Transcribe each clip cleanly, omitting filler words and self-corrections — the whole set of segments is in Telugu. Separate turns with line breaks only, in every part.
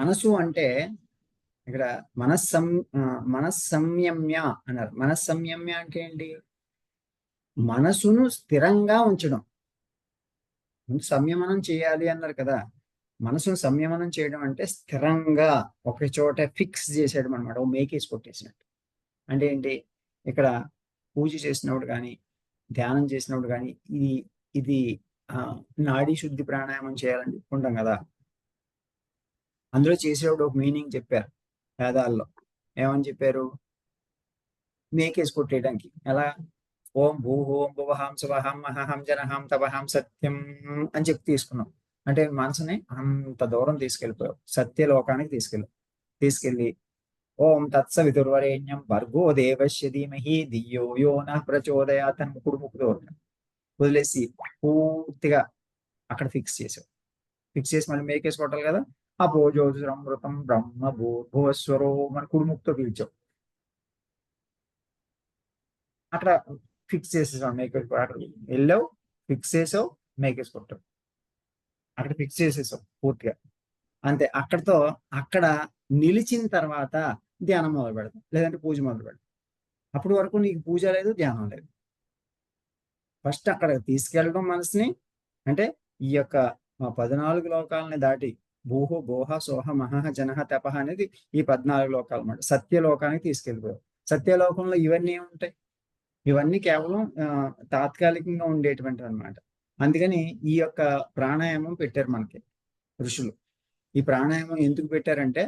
మనసు అంటే ఇక్కడ మనస్సం మనస్సంయమ్య అన్నారు. మనస్సంయమ్య అంటే ఏంటి? మనసును స్థిరంగా ఉంచడం. ముందు సంయమనం చేయాలి అన్నారు కదా. మనసును సంయమనం చేయడం అంటే స్థిరంగా ఒక చోట ఫిక్స్ చేసేయడం అనమాట. ఓ మేకేసి కొట్టేసినట్టు. అంటే ఏంటి? ఇక్కడ పూజ చేసినప్పుడు కానీ, ధ్యానం చేసినప్పుడు కానీ, ఇది ఇది నాడీ శుద్ధి ప్రాణాయామం చేయాలని చెప్పుకుంటాం కదా. అందులో చేసేవాడు ఒక మీనింగ్ చెప్పారు వేదాల్లో. ఏమని చెప్పారు? మేకేసి కొట్టేయడానికి. ఎలా? ఓం భూ ఓం భువహాం శువహాం మహాహం జనహాం తపహాం సత్యం అని చెప్పి తీసుకున్నాం. అంటే మనసుని అంత దూరం తీసుకెళ్ళిపోయావు, సత్యలోకానికి తీసుకెళ్ళి ఓం తత్సవితుర్వరేణ్యం భర్గో దేవస్య ధీమహి ధియో యో నః ప్రచోదయాత్ అని ముక్కుడు వదిలేసి పూర్తిగా అక్కడ ఫిక్స్ చేసి మళ్ళీ మేకేసి కొట్టాలి కదా. అపోజోజృమృతం బ్రహ్మ భూర్భువస్వరో మన కుడుముక్తో పీల్చావు. అక్కడ ఫిక్స్ చేసేసావు మేకేసి. అక్కడ వెళ్ళావు, ఫిక్స్ చేసావు, మేకేసి కొట్టావు. అక్కడ ఫిక్స్ చేసేసావు పూర్తిగా. అంతే. అక్కడ నిలిచిన తర్వాత ధ్యానం మొదలు పెడతాం, లేదంటే పూజ మొదలు పెడతాం. అప్పటి వరకు నీకు పూజ లేదు, ధ్యానం లేదు. ఫస్ట్ అక్కడ తీసుకెళ్ళడం మనసుని. అంటే ఈ యొక్క 14 లోకాలని దాటి భూహ భోహ సోహ మహః జనః తపః అనేది ఈ 14 లోకాలు అన్నమాట. సత్యలోకానికి తీసుకెళ్ళిపోయావు. సత్యలోకంలో ఇవన్నీ ఉంటాయి. ఇవన్నీ కేవలం తాత్కాలికంగా ఉండేటువంటివి అనమాట. అందుకని ఈ యొక్క ప్రాణాయామం పెట్టారు మనకి ఋషులు. ఈ ప్రాణాయామం ఎందుకు పెట్టారంటే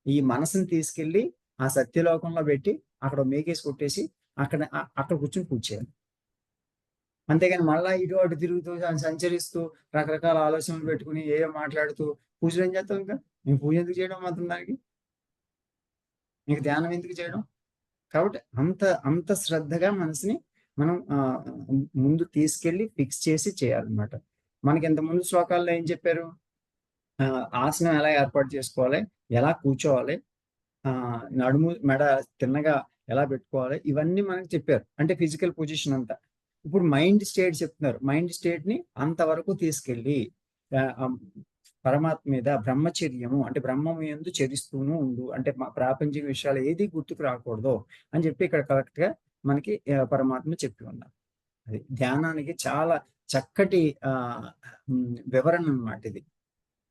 ఈ మనసుని తీసుకెళ్ళి ఆ సత్యలోకంలో పెట్టి అక్కడ మేకేసి కొట్టేసి అక్కడ కూర్చొని పూజ చేయాలి. అంతేగాని మళ్ళా ఇటు అటు తిరుగుతూ సంచరిస్తూ రకరకాల ఆలోచనలు పెట్టుకుని ఏవో మాట్లాడుతూ పూజలు ఏం చేస్తాం? ఇంకా మేము పూజ ఎందుకు చేయడం మాత్రం దానికి? మీకు ధ్యానం ఎందుకు చేయడం? కాబట్టి అంత శ్రద్ధగా మనసుని మనం ముందు తీసుకెళ్ళి ఫిక్స్ చేసి చేయాలన్నమాట. మనకి ఇంత ముందు శ్లోకాల్లో ఏం చెప్పారు? ఆసనం ఎలా ఏర్పాటు చేసుకోవాలి, ఎలా కూర్చోవాలి, నడుము మెడ తిన్నగా ఎలా పెట్టుకోవాలి, ఇవన్నీ మనకు చెప్పారు. అంటే ఫిజికల్ పొజిషన్ అంతా. ఇప్పుడు మైండ్ స్టేట్ చెప్తున్నారు. మైండ్ స్టేట్ ని అంతవరకు తీసుకెళ్ళి పరమాత్మ మీద బ్రహ్మచర్యము అంటే బ్రహ్మము యందు చరిస్తూను ఉండు, అంటే ప్రాపంచిక విషయాలు ఏది గుర్తుకు రాకూడదు అని చెప్పి ఇక్కడ కరెక్ట్ గా మనకి పరమాత్మ చెప్పి ఉన్నారు. అది ధ్యానానికి చాలా చక్కటి వివరణ అన్నమాట ఇది.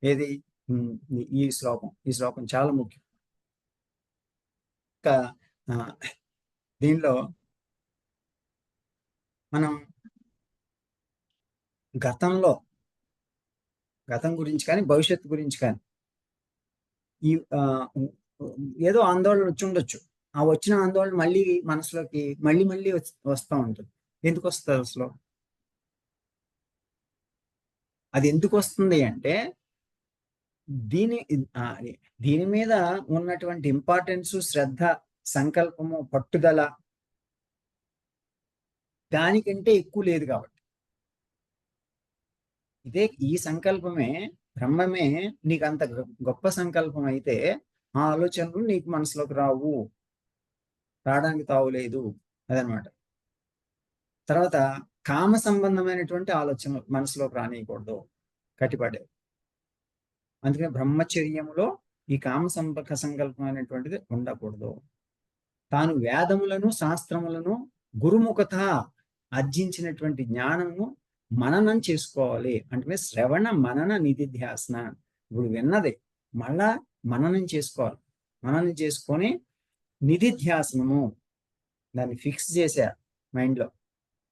ఏది? ఈ శ్లోకం చాలా ముఖ్యం. ఇంకా దీనిలో మనం గతం గురించి కానీ భవిష్యత్తు గురించి కానీ ఈ ఏదో ఆందోళన వచ్చి ఉండొచ్చు. ఆ వచ్చిన ఆందోళన మళ్ళీ మనసులోకి మళ్ళీ వస్తూ ఉంటుంది. ఎందుకు వస్తుంది అసలు? అది ఎందుకు వస్తుంది అంటే దీని మీద ఉన్నటువంటి ఇంపార్టెన్స్, శ్రద్ధ, సంకల్పము, పట్టుదల దానికంటే ఎక్కువ లేదు కాబట్టి. ఈ సంకల్పమే బ్రహ్మమే నీకు అంత గొప్ప సంకల్పం అయితే ఆ ఆలోచనలు నీకు మనసులోకి రావడానికి తావులేదు. అదనమాట. తర్వాత కామ సంబంధమైనటువంటి ఆలోచనలు మనసులోకి రానియకూడదు, కట్టిపడే. అందుకని బ్రహ్మచర్యములో ఈ కామ సంకల్పం అనేటువంటిది ఉండకూడదు. తాను వేదములను శాస్త్రములను గురుముఖత అర్జించినటువంటి జ్ఞానము మననం చేసుకోవాలి. అంటే శ్రవణ మనన నిధిధ్యాసన. ఇప్పుడు విన్నది మళ్ళా మననం చేసుకోవాలి. మననం చేసుకొని నిధిధ్యాసనము దాన్ని ఫిక్స్ చేశారు మైండ్లో.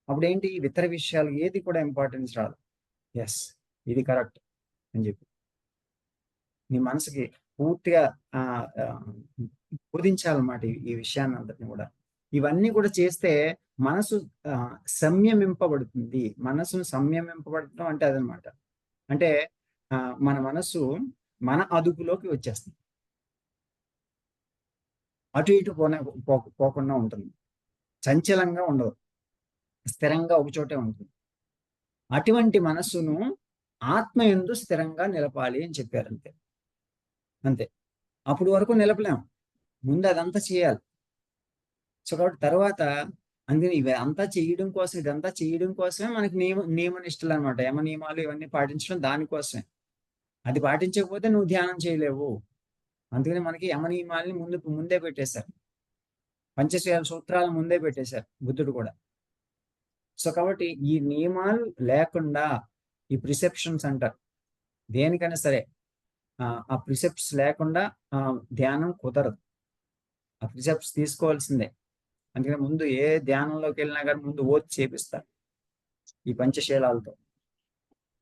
అప్పుడు ఏంటి? ఇతర విషయాలు ఏది కూడా ఇంపార్టెన్స్ రాదు. ఎస్, ఇది కరెక్ట్ అని చెప్పి నీ మనసుకి పూర్తిగా బోధించాలన్నమాట ఈ విషయాన్ని అంతటిని కూడా. ఇవన్నీ కూడా చేస్తే మనసు సంయమింపబడుతుంది. మనసును సంయమింపబడటం అంటే అదనమాట. అంటే మన మనసు మన అదుపులోకి వచ్చేస్తుంది. అటు ఇటు పోకుండా ఉంటుంది. చంచలంగా ఉండదు, స్థిరంగా ఒకచోటే ఉంటుంది. అటువంటి మనస్సును ఆత్మయందు స్థిరంగా నిలపాలి అని చెప్పారు. అంతే. అప్పుడు వరకు నిలపలేం. ముందు అదంతా చేయాలి. సో కాబట్టి తర్వాత అందుకని ఇదంతా చేయడం కోసమే మనకి నియమ నిష్టలు అనమాట. యమ నియమాలు ఇవన్నీ పాటించడం దానికోసమే. అది పాటించకపోతే నువ్వు ధ్యానం చేయలేవు. అందుకని మనకి యమనియమాల్ని ముందే పెట్టేశారు, పంచశీల సూత్రాలు ముందే పెట్టేశారు బుద్ధుడు కూడా. సో కాబట్టి ఈ నియమాలు లేకుండా, ఈ ప్రిసెప్షన్స్ అంటారు దేనికైనా సరే, ఆ ప్రిసెప్ట్స్ లేకుండా ధ్యానం కుదరదు. ఆ ప్రిసెప్ట్స్ తీసుకోవాల్సిందే. అందుకని ముందు ఏ ధ్యానంలోకి వెళ్ళినా కానీ ముందు ఓత్ చేపిస్తారు ఈ పంచశీలాలతో.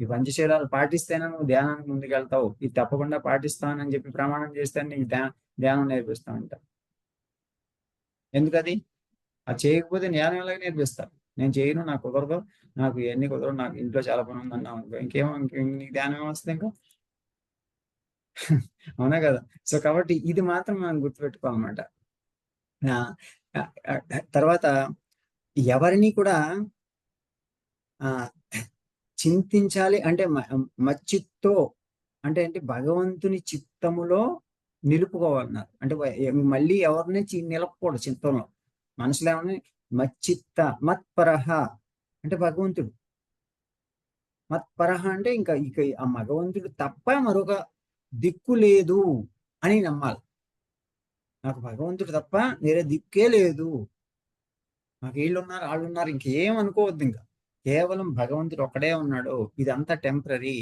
ఈ పంచశీలాలు పాటిస్తేనే నువ్వు ధ్యానానికి ముందుకు వెళ్తావు. ఇది తప్పకుండా పాటిస్తానని చెప్పి ప్రమాణం చేస్తే నీకు ధ్యానం నేర్పిస్తా ఉంటా. ఎందుకది? అది చేయకపోతే ధ్యానం ఎలాగ నేర్పిస్తారు? నేను చేయను, నాకు కుదరదు, నాకు ఇవన్నీ కుదరదు, నాకు ఇంట్లో చాలా పని ఉందన్నావు అనుకో, నీకు ధ్యానం ఏమొస్తుంది ఇంకా? అవునా కదా? సో కాబట్టి ఇది మాత్రం మనం గుర్తుపెట్టుకోవాలన్నమాట. తర్వాత ఎవరిని కూడా చింతించాలి అంటే మచ్చిత్తో అంటే ఏంటి? భగవంతుని చిత్తములో నిలుపుకోవాలన్నారు. అంటే మళ్ళీ ఎవరిని నిలపకూడదు చిత్తంలో. మనసులో ఏమన్నా మచ్చిత్త మత్పరహ అంటే భగవంతుడు. మత్పరహ అంటే ఇంకా ఇక ఆ భగవంతుడు తప్ప మరొక దిక్కు లేదు అని నమ్మాలి. నాకు భగవంతుడు తప్ప వేరే దిక్కే లేదు, నాకు వీళ్ళున్నారు వాళ్ళున్నారు ఇంకేం అనుకోవద్దు. ఇంకా కేవలం భగవంతుడు ఒక్కడే ఉన్నాడు, ఇదంతా టెంపరీ.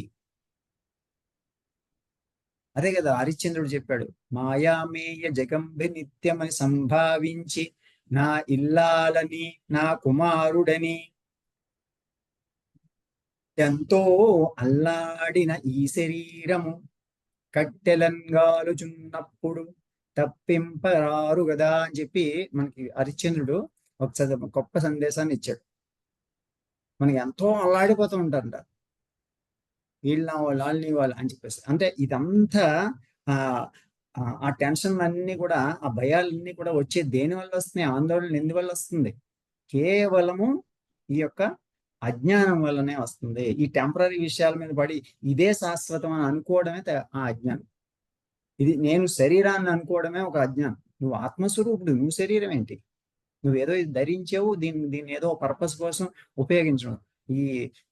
అదే కదా హరిశ్చంద్రుడు చెప్పాడు, మాయామేయ జగంబి నిత్యమని సంభావించి నా ఇల్లాలని నా కుమారుడని ఎంతో అల్లాడిన ఈ శరీరము కట్టెలంగాలుచున్నప్పుడు తప్పింపరారు కదా అని చెప్పి మనకి హరిశ్చంద్రుడు ఒకసారి గొప్ప సందేశాన్ని ఇచ్చాడు. మనకి ఎంతో అల్లాడిపోతూ ఉంటారంట, వీళ్ళ వాళ్ళని వాళ్ళు అని చెప్పేసి. అంటే ఇదంతా ఆ టెన్షన్ అన్ని కూడా, ఆ భయాలన్నీ కూడా వచ్చే దేని వల్ల వస్తున్నాయి? ఆందోళన ఎందువల్ల వస్తుంది? కేవలము ఈ యొక్క అజ్ఞానం వల్లనే వస్తుంది. ఈ టెంపరీ విషయాల మీద పడి ఇదే శాశ్వతం అని అనుకోవడమే ఆ అజ్ఞానం. ఇది నేను శరీరాన్ని అనుకోవడమే ఒక అజ్ఞానం. నువ్వు ఆత్మస్వరూపుడు, నువ్వు శరీరం ఏంటి? నువ్వేదో ఇది ధరించావు, దీన్ని ఏదో పర్పస్ కోసం ఉపయోగించడం. ఈ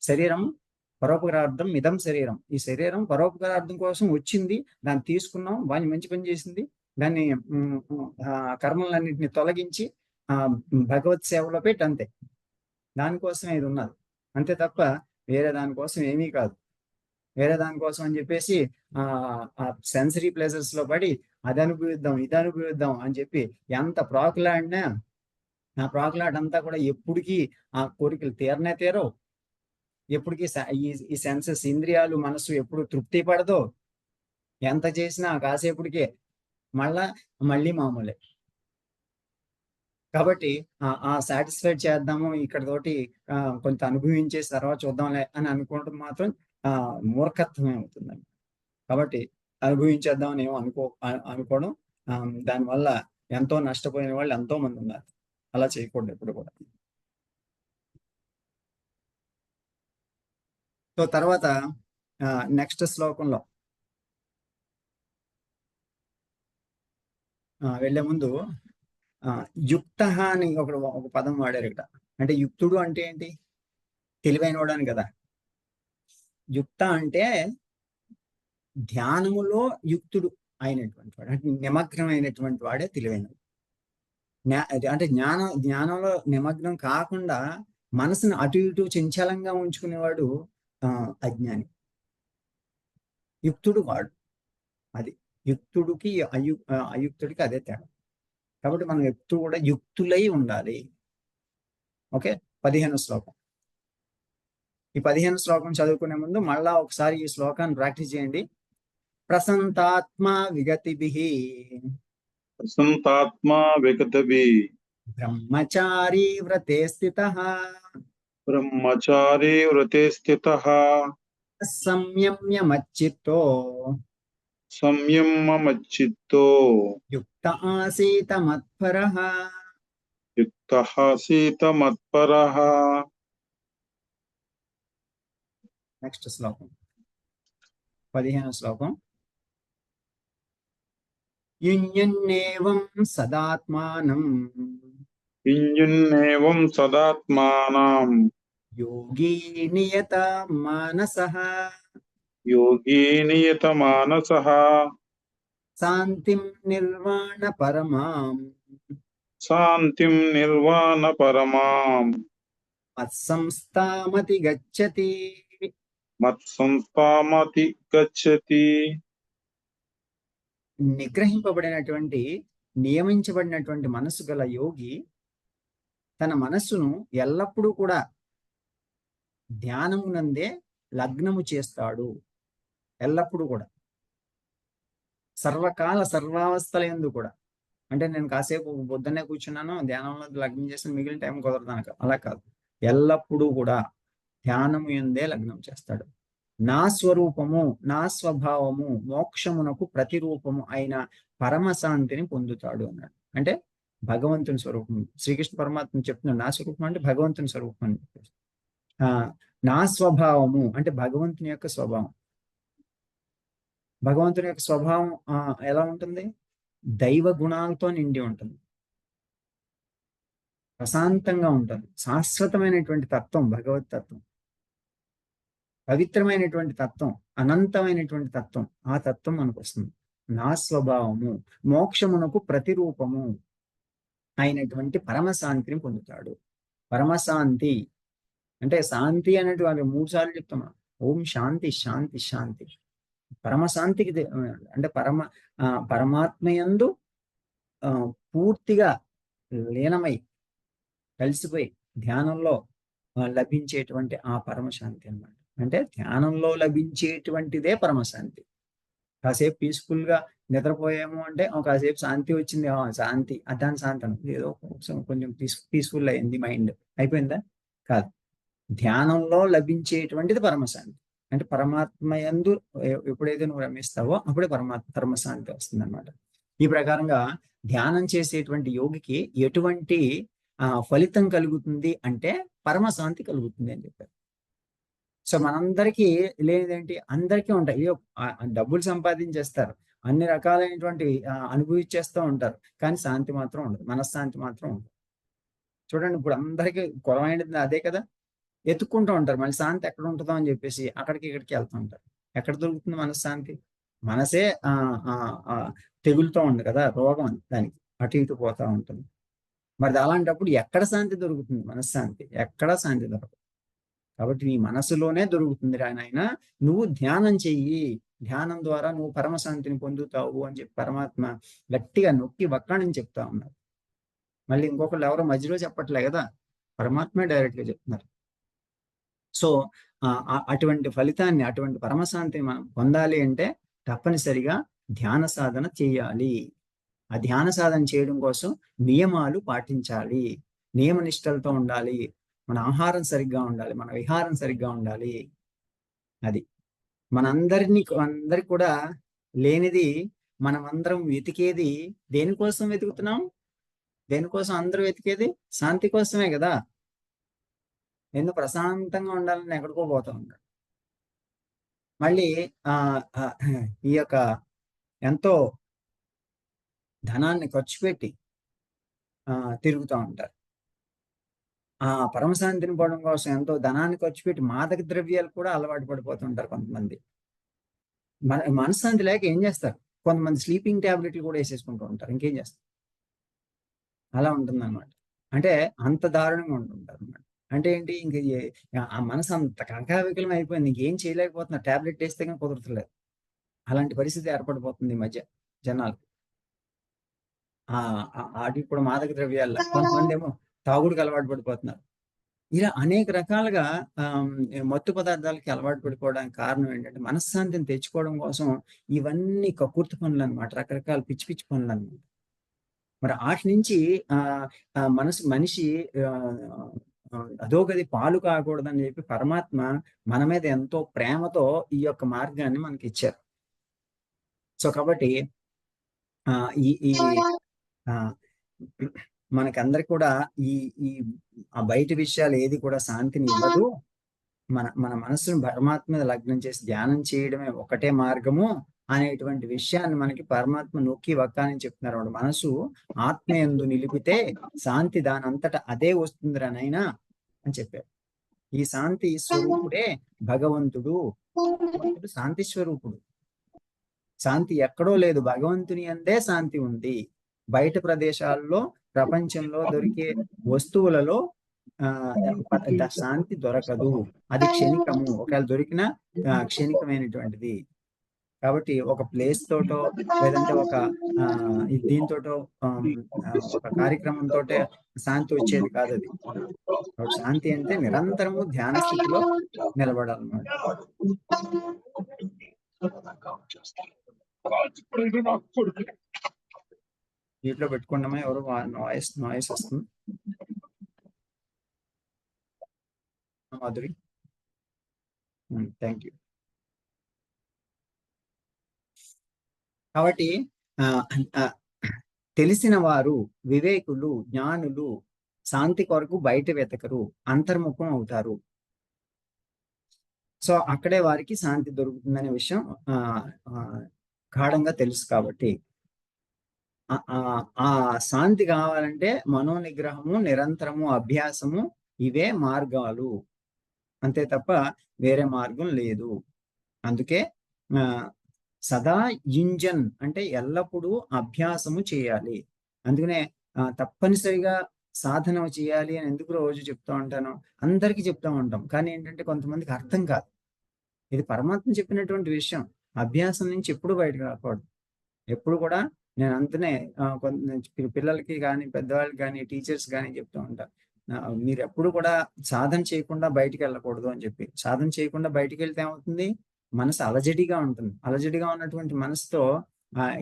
శరీరం పరోపకారార్థం ఇదం శరీరం. ఈ శరీరం పరోపకారార్థం కోసం వచ్చింది, దాన్ని తీసుకున్నాం, వాని మంచి పని చేసింది, దాన్ని కర్మలన్నింటినీ తొలగించి భగవత్ సేవలో పెట్టి అంతే. దానికోసమే ఇది ఉన్నది అంతే తప్ప వేరే దానికోసం ఏమీ కాదు. వేరే దానికోసం అని చెప్పేసి ఆ సెన్సరీ ప్లేసెస్ లో పడి అది అనుభవిద్దాం ఇది అనుభవిద్దాం అని చెప్పి ఎంత ప్రాకులాడినా నా ప్రాకులాట అంతా కూడా ఎప్పటికీ ఆ కోరికలు తీరవు. ఎప్పటికీ ఈ సెన్సెస్ ఇంద్రియాలు మనసు ఎప్పుడు తృప్తి పడదో. ఎంత చేసినా కాసేపటికే మళ్ళీ మామూలే. కాబట్టి ఆ సాటిస్ఫైడ్ చేద్దాము ఇక్కడ తోటి కొంత అనుభవించేసి తర్వాత చూద్దాంలే అని అనుకోవడం మాత్రం మూర్ఖత్వమే అవుతుందండి. కాబట్టి అనుభవించేద్దామని ఏమో అనుకోవడం, దానివల్ల ఎంతో నష్టపోయిన వాళ్ళు ఎంతో మంది ఉన్నారు. అలా చేయకూడదు ఎప్పుడు కూడా. సో తర్వాత నెక్స్ట్ శ్లోకంలో వెళ్లే ముందు యుక్త అని ఒక పదం వాడారు ఇక్కడ. అంటే యుక్తుడు అంటే ఏంటి? తెలివైనవాడు అని కదా. యుక్త అంటే ధ్యానములో యుక్తుడు అయినటువంటి వాడు, అంటే నిమగ్నం అయినటువంటి వాడే తెలివైనవాడు. అంటే జ్ఞానంలో నిమగ్నం కాకుండా మనసును అటు ఇటు చంచలంగా ఉంచుకునేవాడు అజ్ఞాని. యుక్తుడు వాడు. అది యుక్తుడికి అయుక్తుడికి అదే తేడా. కాబట్టి మనం ఎప్పుడు కూడా యుక్తులై ఉండాలి. ఓకే, 15వ శ్లోకం. ఈ 15వ శ్లోకం చదువుకునే ముందు మళ్ళా ఒకసారి ఈ శ్లోకాన్ని ప్రాక్టీస్ చేయండి. ప్రసంతాత్మ విగతిభిః
ప్రసంతాత్మా విగతిభిః
బ్రహ్మచారీ వ్రతే స్థితః
బ్రహ్మచారీ వ్రతే స్థితః
సంయమ్యమచ్చిత్తో
సంయమమచ్చిత్తో
యుక్త ఆసీత మత్పరః
యుక్తః ఆసీత మత్పరః.
నెక్స్ట్ శ్లోకం 15వ శ్లోకం. యుజ్ఞన్నేవం సదాత్మానం
యుజ్ఞన్నేవం సదాత్మానం
యోగీ నియత మానసః
యోగీ నియత మానసః
శాంతిం నిర్వాణ పరమాం
శాంతిం నిర్వాణ పరమాం
మత్సంస్థామతి గచ్చతి.
మత్సంస్థామతి గచ్చతి.
నిగ్రహింపబడినటువంటి నియమించబడినటువంటి మనసు గల యోగి తన మనస్సును ఎల్లప్పుడూ కూడా ధ్యానమునందే లగ్నము చేస్తాడు. ఎల్లప్పుడూ కూడా సర్వకాల సర్వావస్థల యందు కూడా. అంటే నేను కాసేపు పొద్దున్నే కూర్చున్నాను ధ్యానంలో లగ్నం చేసిన మిగిలిన టైం కుదరదానక, అలా కాదు. ఎల్లప్పుడూ కూడా ధ్యానము యందే లగ్నం చేస్తాడు. నా స్వరూపము నా స్వభావము మోక్షమునకు ప్రతిరూపము అయిన పరమశాంతిని పొందుతాడు అన్నాడు. అంటే భగవంతుని స్వరూపం. శ్రీకృష్ణ పరమాత్మ చెప్తున్నాడు నా స్వరూపం అంటే భగవంతుని స్వరూపం అని చెప్పేసి. నా స్వభావము అంటే భగవంతుని యొక్క స్వభావం. భగవంతుని యొక్క స్వభావం ఎలా ఉంటుంది? దైవ గుణాలతో నిండి ఉంటుంది, ప్రశాంతంగా ఉంటుంది, శాశ్వతమైనటువంటి తత్వం, భగవత్ తత్వం, పవిత్రమైనటువంటి తత్వం, అనంతమైనటువంటి తత్వం. ఆ తత్వం మనకు వస్తుంది. నా స్వభావము మోక్షమునకు ప్రతిరూపము అయినటువంటి పరమశాంతిని పొందుతాడు. పరమశాంతి అంటే శాంతి అనేటువంటి 3 సార్లు చెప్తాం. ఓం శాంతి శాంతి శాంతి. పరమశాంతికి అంటే పరమాత్మయందు పూర్తిగా లీనమై కలిసిపోయి ధ్యానంలో లభించేటువంటి ఆ పరమశాంతి అన్నమాట. అంటే ధ్యానంలో లభించేటువంటిదే పరమశాంతి. కాసేపు పీస్ఫుల్ గా నిద్రపోయాము అంటే కాసేపు శాంతి వచ్చింది, శాంతి దాని శాంతి అన్నది ఏదో కొంచెం పీస్ఫుల్ అయింది మైండ్, అయిపోయిందా? కాదు. ధ్యానంలో లభించేటువంటిది పరమశాంతి. అంటే పరమాత్మ యందు ఎప్పుడైతే నువ్వు రమిస్తావో అప్పుడే పరమశాంతి వస్తుంది అనమాట. ఈ ప్రకారంగా ధ్యానం చేసేటువంటి యోగికి ఎటువంటి ఫలితం కలుగుతుంది అంటే పరమశాంతి కలుగుతుంది అని చెప్పారు. సో మనందరికీ లేదేంటి? అందరికీ ఉంటాయి. డబ్బులు సంపాదించేస్తారు, అన్ని రకాలైనటువంటి అనుభవించేస్తూ ఉంటారు, కానీ శాంతి మాత్రం ఉండదు, మనశ్శాంతి మాత్రం ఉండదు. చూడండి, ఇప్పుడు అందరికీ కొరమైనది అదే కదా, ఎత్తుక్కుంటూ ఉంటారు. మళ్ళీ శాంతి ఎక్కడ ఉంటుందో అని చెప్పేసి అక్కడికి ఇక్కడికి వెళ్తూ ఉంటారు. ఎక్కడ దొరుకుతుంది మనశ్శాంతి? మనసే తెగులుతూ ఉంది కదా, రోగం దానికి అటు ఇటు పోతా ఉంటుంది. మరి అలాంటప్పుడు ఎక్కడ శాంతి దొరుకుతుంది? మనశ్శాంతి ఎక్కడ శాంతి దొరకదు. కాబట్టి నీ మనసులోనే దొరుకుతుంది నాయన. నువ్వు ధ్యానం చెయ్యి, ధ్యానం ద్వారా నువ్వు పరమశాంతిని పొందుతావు అని చెప్పి పరమాత్మ గట్టిగా నొక్కి వక్కాణని చెప్తా ఉన్నారు. మళ్ళీ ఇంకొకళ్ళు ఎవరో మధ్యలో చెప్పట్లే కదా, పరమాత్మే డైరెక్ట్ గా చెప్తున్నారు. సో అటువంటి ఫలితాన్ని, అటువంటి పరమశాంతిని మనం పొందాలి అంటే తప్పనిసరిగా ధ్యాన సాధన చేయాలి. ఆ ధ్యాన సాధన చేయడం కోసం నియమాలు పాటించాలి, నియమనిష్టలతో ఉండాలి. మన ఆహారం సరిగ్గా ఉండాలి, మన విహారం సరిగ్గా ఉండాలి. అది అందరికి కూడా లేనిది. మనమందరం వెతికేది దేనికోసం వెతుకుతున్నాం? దేనికోసం అందరూ వెతికేది? శాంతి కోసమే కదా. ఎందుకు ప్రశాంతంగా ఉండాలని ఎక్కడికో పోతా ఉంటాడు. మళ్ళీ ఈ యొక్క ఎంతో ధనాన్ని ఖర్చు పెట్టి తిరుగుతూ ఉంటారు. పరమశాంతిని పోవడం కోసం ఎంతో ధనాన్ని ఖర్చు పెట్టి మాదక ద్రవ్యాలు కూడా అలవాటు పడిపోతుంటారు కొంతమంది. మనశ్శాంతి లేక ఏం చేస్తారు? కొంతమంది స్లీపింగ్ ట్యాబ్లెట్లు కూడా వేసేసుకుంటూ ఉంటారు. ఇంకేం చేస్తారు? అలా ఉంటుందన్నమాట. అంటే అంత దారుణంగా ఉంటుంటారు అన్నమాట. అంటే ఏంటి? ఇంక ఆ మనసు అంత కకావికలం అయిపోయింది, ఇంకేం చేయలేకపోతున్నారు. ట్యాబ్లెట్ వేస్తే కానీ కుదరట్లేదు. అలాంటి పరిస్థితి ఏర్పడిపోతుంది ఈ మధ్య జనాలు. వాటికి కూడా మాదక ద్రవ్యాల్లో కొంతమంది ఏమో తాగుడికి అలవాటు పడిపోతున్నారు. ఇలా అనేక రకాలుగా మత్తు పదార్థాలకి అలవాటు పడిపోవడానికి కారణం ఏంటంటే మనశ్శాంతిని తెచ్చుకోవడం కోసం ఇవన్నీ కక్కుర్తి పనులు అనమాట, రకరకాల పిచ్చి పిచ్చి పనులు అనమాట. మరి వాటి నుంచి మనిషి అధోగతి పాలు కాకూడదని చెప్పి పరమాత్మ మన మీద ఎంతో ప్రేమతో ఈ యొక్క మార్గాన్ని మనకి ఇచ్చారు. సో కాబట్టి ఈ మనకందరికి కూడా ఈ బయట విషయాలు ఏది కూడా శాంతిని ఇవ్వదు. మన మనస్సును పరమాత్మ మీద లగ్నం చేసి ధ్యానం చేయడమే ఒకటే మార్గము అనేటువంటి విషయాన్ని మనకి పరమాత్మ నొక్కి వక్కాని చెప్తున్నారు. మనసు ఆత్మయందు నిలిపితే శాంతి దానంతట అదే వస్తుందిరా నైనా అని చెప్పారు. ఈ శాంతి స్వరూపుడే భగవంతుడు. శాంతి స్వరూపుడు. శాంతి ఎక్కడో లేదు, భగవంతుని అందే శాంతి ఉంది. బయట ప్రదేశాల్లో, ప్రపంచంలో దొరికే వస్తువులలో శాంతి దొరకదు. అది క్షణికము. ఒకవేళ దొరికినా క్షణికమైనటువంటిది. కాబట్టి ఒక ప్లేస్ తోటో లేదంటే ఒక దీంతోటో ఒక కార్యక్రమంతో శాంతి వచ్చేది కాదు అది. కాబట్టి శాంతి అంటే నిరంతరము ధ్యాన స్థితిలో నిలబడాలన్నమాట. వీటిలో పెట్టుకున్నామా? ఎవరు నాయిస్ వస్తుంది? Madhuri, thank you. కాబట్టి తెలిసిన వారు, వివేకులు, జ్ఞానులు శాంతి కొరకు బయట వెతకరు, అంతర్ముఖం అవుతారు. సో అక్కడే వారికి శాంతి దొరుకుతుందనే విషయం గాఢంగా తెలుసు. కాబట్టి ఆ శాంతి కావాలంటే మనోనిగ్రహము, నిరంతరము అభ్యాసము, ఇవే మార్గాలు, అంతే తప్ప వేరే మార్గం లేదు. అందుకే సదా యుంజన్ అంటే ఎల్లప్పుడూ అభ్యాసము చేయాలి. అందుకనే తప్పనిసరిగా సాధన చేయాలి అని ఎందుకు రోజు చెప్తూ ఉంటాను, అందరికీ చెప్తూ ఉంటాం. కానీ ఏంటంటే కొంతమందికి అర్థం కాదు. ఇది పరమాత్మ చెప్పినటువంటి విషయం. అభ్యాసం నుంచి ఎప్పుడు బయటకు రాకూడదు. ఎప్పుడు కూడా నేను అంతనే పిల్లలకి కానీ, పెద్దవాళ్ళకి కానీ, టీచర్స్ కానీ చెప్తూ ఉంటాను, మీరు ఎప్పుడు కూడా సాధన చేయకుండా బయటికి వెళ్ళకూడదు అని చెప్పి. సాధన చేయకుండా బయటికి వెళ్తే ఏమవుతుంది? మనసు అలజడిగా ఉంటుంది. అలజడిగా ఉన్నటువంటి మనసుతో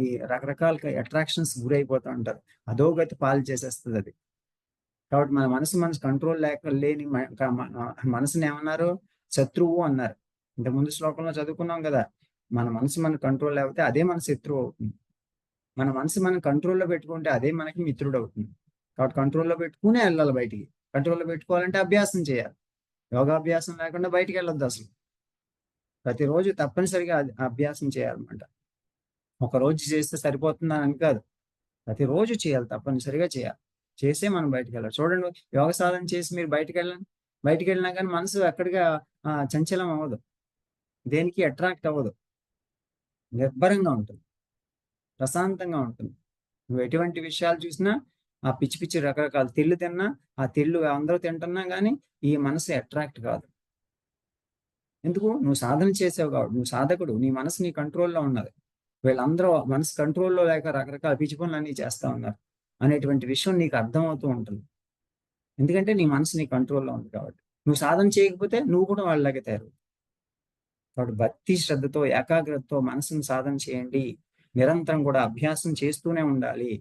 ఈ రకరకాల అట్రాక్షన్స్ గురైపోతూ ఉంటారు. అధోగతి పాలు చేసేస్తుంది అది. కాబట్టి మన మనసు కంట్రోల్ లేని మనసుని ఏమన్నారు? శత్రువు అన్నారు. ఇంతకుముందు శ్లోకంలో చదువుకున్నాం కదా, మన మనసు మన కంట్రోల్ లేకపోతే అదే మన శత్రువు అవుతుంది. మన మనసు మనం కంట్రోల్లో పెట్టుకుంటే అదే మనకి మిత్రుడు అవుతుంది. కాబట్టి కంట్రోల్లో పెట్టుకునే వెళ్ళాలి బయటికి. కంట్రోల్లో పెట్టుకోవాలంటే అభ్యాసం చేయాలి. యోగాభ్యాసం లేకుండా బయటికి వెళ్ళొద్దు అసలు. ప్రతిరోజు తప్పనిసరిగా అభ్యాసం చేయాలన్నమాట. ఒకరోజు చేస్తే సరిపోతుందని కాదు, ప్రతిరోజు చేయాలి, తప్పనిసరిగా చేయాలి. చేసే మనం బయటికి వెళ్ళాలి. చూడండి, యోగ సాధన చేసి మీరు బయటికి వెళ్ళినా కానీ మనసు ఎక్కడిగా చంచలం అవ్వదు, దేనికి అట్రాక్ట్ అవ్వదు, నిర్భరంగా ఉంటుంది, ప్రశాంతంగా ఉంటుంది. నువ్వు ఎటువంటి విషయాలు చూసినా, ఆ పిచ్చి పిచ్చి రకరకాల తిళ్ళు తిన్నా, ఆ తిళ్ళు అందరూ తింటున్నా కానీ ఈ మనసు అట్రాక్ట్ కాదు. ఎందుకు? నువ్వు సాధన చేసావు కాబట్టి, నువ్వు సాధకుడు, నీ మనసు నీ కంట్రోల్లో ఉన్నది. వీళ్ళందరూ మనసు కంట్రోల్లో లేక రకరకాల పిచ్చి పనులు అన్నీ చేస్తూ ఉన్నారు అనేటువంటి విషయం నీకు అర్థమవుతూ ఉంటుంది. ఎందుకంటే నీ మనసు నీ కంట్రోల్లో ఉంది కాబట్టి. నువ్వు సాధన చేయకపోతే నువ్వు కూడా వాళ్ళలాగే తయారు. కాబట్టి భక్తి శ్రద్ధతో, ఏకాగ్రతతో మనసును సాధన చేయండి. నిరంతరం కూడా అభ్యాసం చేస్తూనే ఉండాలి.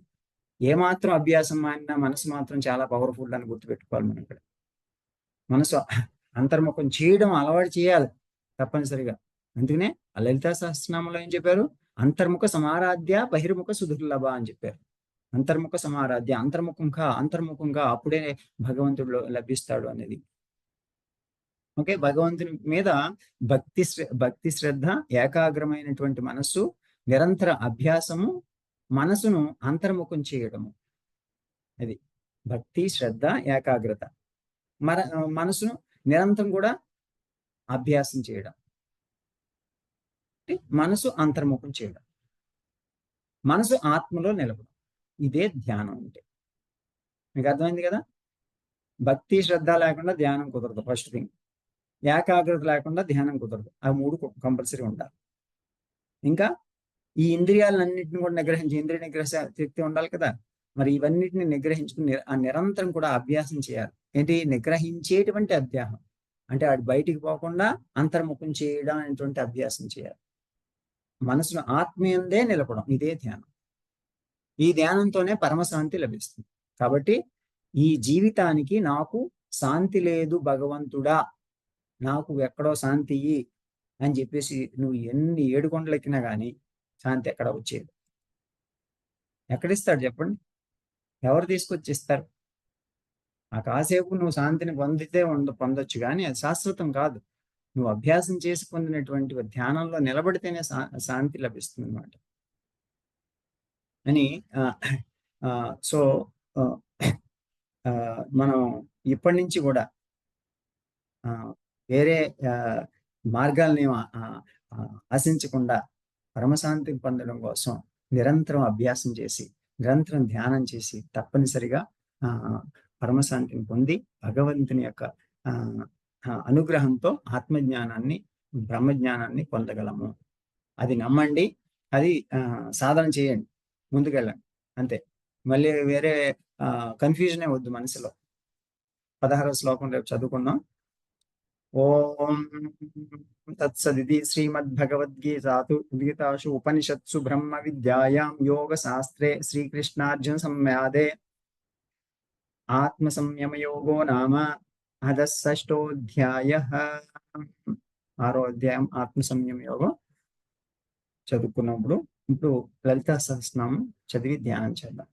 ఏమాత్రం అభ్యాసం మానినా మనసు మాత్రం చాలా పవర్ఫుల్ అని గుర్తుపెట్టుకోవాలి. మనం ఇక్కడ మనసు అంతర్ముఖం చేయడం అలవాటు చేయాలి తప్పనిసరిగా. అందుకనే ఆ లలితా సహస్రనామంలో ఏం చెప్పారు? అంతర్ముఖ సమారాధ్య బహిర్ముఖ సుదుర్లభ అని చెప్పారు. అంతర్ముఖ సమారాధ్య, అంతర్ముఖంగా అప్పుడే భగవంతుడు లభిస్తాడు అనేది. ఓకే, భగవంతుని మీద భక్తి శ్రద్ధ, ఏకాగ్రమైనటువంటి మనస్సు, నిరంతర అభ్యాసము, మనసును అంతర్ముఖం చేయడము. అది భక్తి శ్రద్ధ ఏకాగ్రత. మనసును నిరంతరం కూడా అభ్యాసం చేయడం, మనసు అంతర్ముఖం చేయడం, మనసు ఆత్మలో నిలబడం. ఇదే ధ్యానం అంటే. మీకు అర్థమైంది కదా? భక్తి శ్రద్ధ లేకుండా ధ్యానం కుదరదు. ఫస్ట్ థింగ్, ఏకాగ్రత లేకుండా ధ్యానం కుదరదు. ఆ మూడు కంపల్సరీ ఉండాలి. ఇంకా ఈ ఇంద్రియాలన్నింటిని కూడా ఇంద్రియ నిగ్రహ శక్తి ఉండాలి కదా. మరి ఇవన్నిటిని నిగ్రహించుకుని నిరంతరం కూడా అభ్యాసం చేయాలి. ఏంటి? నిగ్రహించేటువంటి అభ్యాసం అంటే వాడు బయటికి పోకుండా అంతర్ముఖం చేయడం అనేటువంటి అభ్యాసం చేయాలి. మనసును ఆత్మీయందే నిలపడం, ఇదే ధ్యానం. ఈ ధ్యానంతోనే పరమశాంతి లభిస్తుంది. కాబట్టి ఈ జీవితానికి నాకు శాంతి లేదు భగవంతుడా, నాకు ఎక్కడో శాంతి అని చెప్పేసి నువ్వు ఎన్ని ఏడుకొండలు ఎక్కినా కానీ శాంతి ఎక్కడ వచ్చేది? ఎక్కడిస్తాడు చెప్పండి? ఎవరు తీసుకొచ్చి ఇస్తారు? ఆ కాసేపు నువ్వు శాంతిని పొందొచ్చు కానీ అది శాశ్వతం కాదు. నువ్వు అభ్యాసం చేసి పొందినటువంటి ధ్యానంలో నిలబడితేనే శాంతి లభిస్తుంది అన్నమాట. అని సో మనం ఇప్పటి నుంచి కూడా వేరే మార్గాల్ని ఆశించకుండా పరమశాంతి పొందడం కోసం నిరంతరం అభ్యాసం చేసి, నిరంతరం ధ్యానం చేసి తప్పనిసరిగా పరమశాంతిని పొంది భగవంతుని యొక్క అనుగ్రహంతో ఆత్మజ్ఞానాన్ని, బ్రహ్మజ్ఞానాన్ని పొందగలము. అది నమ్మండి, అది సాధన చేయండి, ముందుకెళ్ళండి, అంతే. మళ్ళీ వేరే కన్ఫ్యూజనే వద్దు మనసులో. 16వ శ్లోకం రేపు చదువుకుందాం. ఓం తత్సదితి శ్రీమద్భగవద్గీతాసు ఉపనిషత్సు బ్రహ్మ విద్యాయాం యోగ శాస్త్రే శ్రీకృష్ణార్జున సంవాదే ఆత్మ సంయమ యోగో నామ అధషష్టోధ్యాయః. 6వ అధ్యాయం ఆత్మ సంయమ యోగం చదువుకున్నప్పుడు ఇప్పుడు లలితా సహస్రనామం చదివి ధ్యానం చేద్దాం.